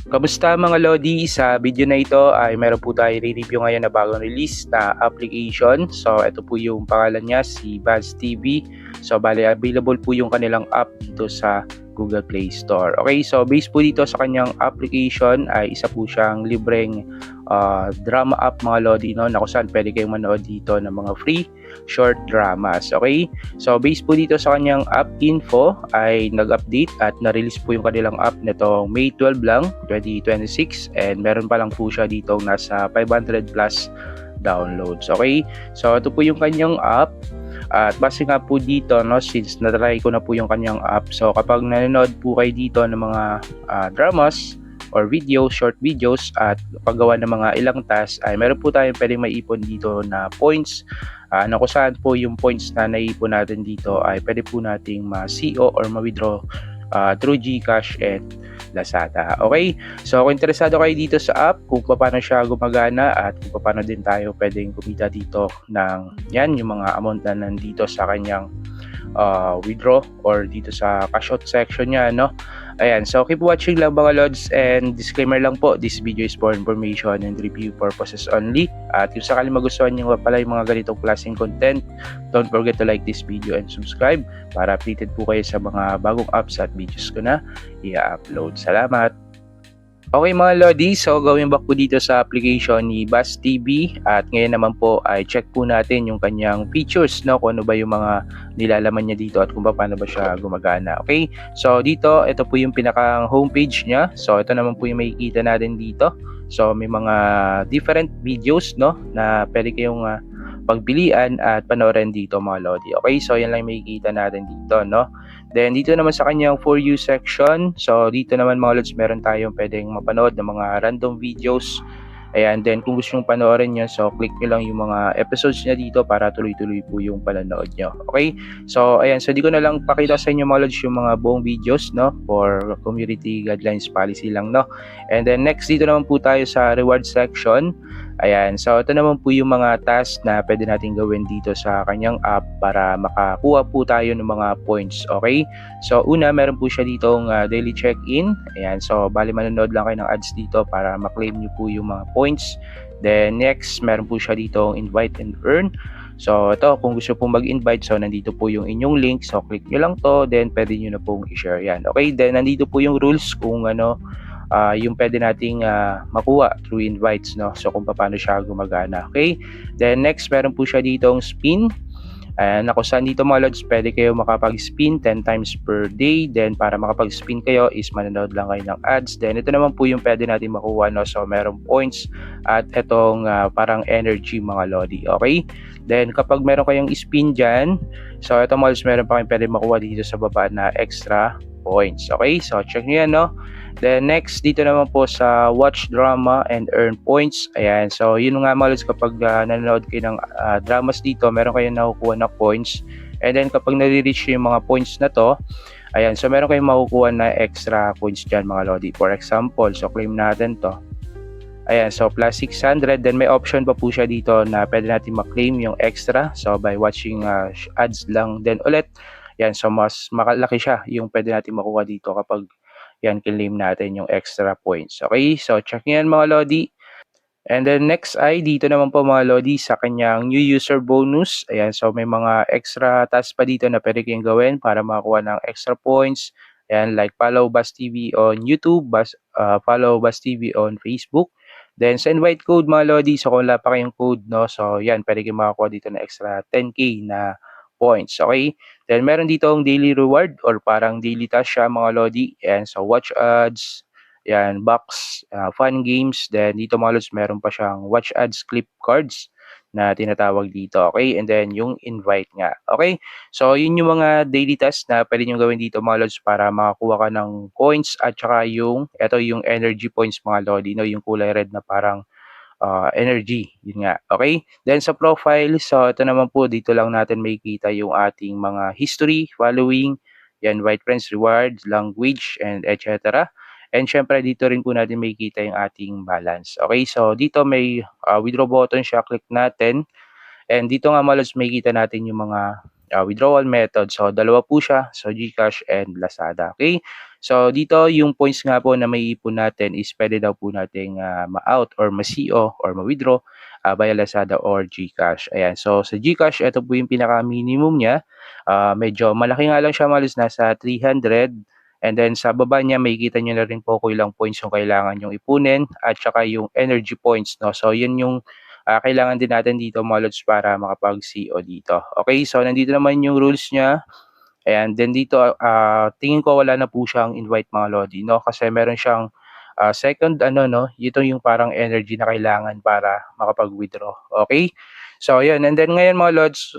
Kamusta mga Lodi? Sa video na ito ay meron po tayo re-review ngayon na bagong release na application. So ito po yung pangalan niya, si Buzz TV. So bali available po yung kanilang app dito sa Google Play Store. Okay, so based po dito sa kanyang application ay isa po siyang libreng drama app mga Lodi, no, na kung saan pwede kayong manood dito ng mga free short dramas. Okay, so based po dito sa kanyang app info ay nag-update at na-release po yung kanilang app nitong May 12 lang, 2026, and meron pa lang po siya dito nasa 500 plus downloads. Okay, so ito po yung kanyang app. At base nga po dito, no, since na-try ko na po yung kanyang app, so kapag nanonood po kayo dito ng mga dramas or videos, short videos at paggawa ng mga ilang tasks, ay meron po tayong pwedeng maipon dito na points, na kung saan po yung points na naipon natin dito ay pwede po nating ma-CO or ma-withdraw through GCash and Lazada. Okay, so kung interesado kayo dito sa app, kung paano siya gumagana at kung paano din tayo pwedeng kumita dito ng yan, yung mga amount na nandito sa kanyang withdraw or dito sa cash out section niya, no? Ayan, so keep watching lang mga lods, and disclaimer lang po, this video is for information and review purposes only. At kung sakali magustuhan nyo pala yung mga ganitong klaseng content, don't forget to like this video and subscribe para updated po kayo sa mga bagong apps at videos ko na i-upload. Salamat! Okay mga Lodi, so going back po dito sa application ni Buzz TV, at ngayon naman po ay check po natin yung kanyang features, no, kung ano ba yung mga nilalaman niya dito at kung paano ba siya gumagana. Okay, so dito, ito po yung pinakang homepage niya. So ito naman po yung makikita natin dito. So may mga different videos, no, na pwede kayong pagpilian at panoorin dito mga Lodi. Okay, so yan lang makikita natin dito, no. Then dito naman sa kanyang For You section, so dito naman mga lods, meron tayong pwedeng mapanood ng mga random videos. Ayan, then kung gusto nyo panoorin nyo, so click nyo lang yung mga episodes niya dito para tuloy-tuloy po yung panonood nyo. Okay, so ayan, so di ko na lang pakita sa inyo mga lods yung mga buong videos, no, for community guidelines policy lang, no. And then next, dito naman po tayo sa reward section. Ayan, so ito naman po yung mga tasks na pwede natin gawin dito sa kanyang app para makakuha po tayo ng mga points. Okay, so una, meron po siya ditong daily check-in. Ayan, so bali manonood lang kayo ng ads dito para maklaim nyo po yung mga points. Then next, meron po siya ditong invite and earn. So ito, kung gusto pong mag-invite, so nandito po yung inyong link, so click nyo lang to, then pwede nyo na pong i-share yan. Okay, then nandito po yung rules kung ano yung pwede nating makuha through invites, no, so kung paano siya gumagana. Okay, then next, meron po siya ditong spin. Ayan, na kung saan dito mga lods, pwede kayo makapag-spin 10 times per day. Then para makapag-spin kayo is manonood lang kayo ng ads. Then ito naman po yung pwede natin makuha, no, so meron points at itong parang energy mga lodi. Okay, then kapag meron kayong spin dyan, so ito mga lods, meron pa kayong pwede makuha dito sa baba na extra points. Okay, so check nyo yan, no. Then next, dito naman po sa watch drama and earn points. Ayan, so yun nga mga lods, kapag nanonood kayo ng dramas dito, meron kayong nakukuha na points. And then kapag nare-reach yung mga points na to, ayan, so meron kayong makukuha na extra points dyan mga lodi. For example, so claim natin to. Ayan, so plus 600, then may option pa po siya dito na pwede natin ma-claim yung extra. So by watching ads lang then ulit, yan, so mas makalaki siya yung pwede natin makuha dito kapag yan, claim natin yung extra points. Okay, so check nyo yan mga lodi. And then next ay dito naman po mga lodi sa kanyang new user bonus. Ayan, so may mga extra tasks pa dito na pwede kayong gawin para makakuha ng extra points. Ayan, like follow Buzz TV on YouTube, follow Buzz TV on Facebook. Then sa invite code mga lodi, so kung wala pa kayong code, no, so yan, pwede kayong makakuha dito na extra 10k na points. Okay, then meron dito ang daily reward or parang daily task siya mga lodi. And so watch ads, yan, box, fun games. Then dito mga lods, meron pa siyang watch ads clip cards na tinatawag dito. Okay, and then yung invite nga. Okay, so yun yung mga daily tasks na pwede nyo gawin dito mga lods para makakuha ka ng coins at saka yung, eto yung energy points mga lodi, no, yung kulay red na parang energy, yun nga. Okay, then sa profile, so ito naman po, dito lang natin makikita yung ating mga history, following, yan, white friends, rewards, language, and etc. And syempre dito rin po natin makikita yung ating balance. Okay, so dito may withdraw button siya, click natin. And dito nga malos makikita natin yung mga withdrawal method. So dalawa po siya, so GCash and Lazada. Okay? So dito yung points nga po na maiipon natin is pwede daw po nating ma-out or ma-CO or ma-withdraw via Lazada or GCash. Ayan. So sa GCash, ito po yung pinaka-minimum niya. Medyo malaki nga lang siya, malos nasa 300. And then sa baba niya, makikita niyo na rin po kung ilang points yung kailangan yung ipunin at saka yung energy points, no? So yun yung kailangan din natin dito mga lods para makapag-CO dito. Okay, so nandito naman yung rules niya. Ayan, then dito, tingin ko wala na po siyang invite mga lodi, no? Kasi meron siyang second, ano, no? Ito yung parang energy na kailangan para makapag-withdraw. Okay? So, yun. And then ngayon mga lods,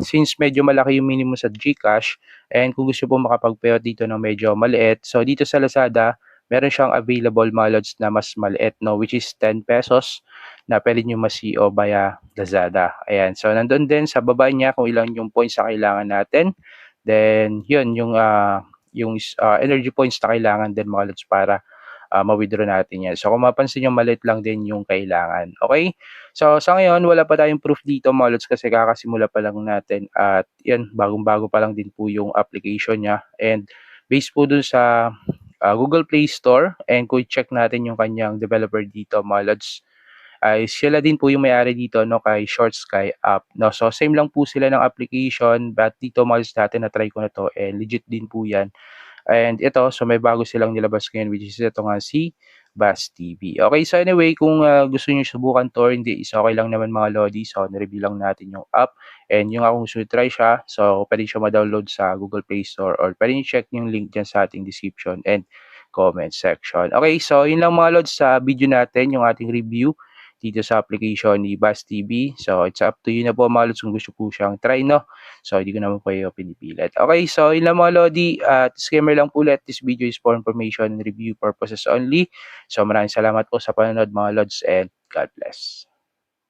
since medyo malaki yung minimum sa GCash, and kung gusto po makapag-payout dito ng medyo maliit, so dito sa Lazada, meron siyang available mga lods na mas maliit, no? Which is 10 pesos na pwede nyo ma-CO via Lazada. Ayan. So, nandun din sa baba niya kung ilang yung points na kailangan natin. Then, yun, yung energy points na kailangan din mga lods para ma-withdraw natin yan. So, kung mapansin nyo, maliit lang din yung kailangan. Okay? So, sa ngayon, wala pa tayong proof dito mga lods kasi kakasimula pa lang natin. At yan, bagong-bago pa lang din po yung application niya. And based po dun sa Google Play Store, and kung check natin yung kanyang developer dito mga lods, ay sila din po yung may-ari dito, no, kay Short Sky app, no. So same lang po sila ng application, but dito mas natin na try ko na to, and legit din po yan. And ito, so may bago silang nilabas ngayon, which is ito nga si Buzz TV. Okay, so anyway, kung gusto niyo subukan to or hindi, is okay lang naman mga lodi. So nireview lang natin yung app, and yung kung gusto try siya, so pwede siya ma-download sa Google Play Store, or pwede niyo check yung link dyan sa ating description and comment section. Okay, so yun lang mga lods sa video natin, yung ating review dito sa application ni Buzz TV. So it's up to you na po mga lods kung gusto po siyang try, no? So hindi ko naman po kayo pinipilit. Okay, so yun lang mga lodi. Disclaimer lang po ulit, this video is for information and review purposes only. So maraming salamat po sa panonood mga lods, and God bless.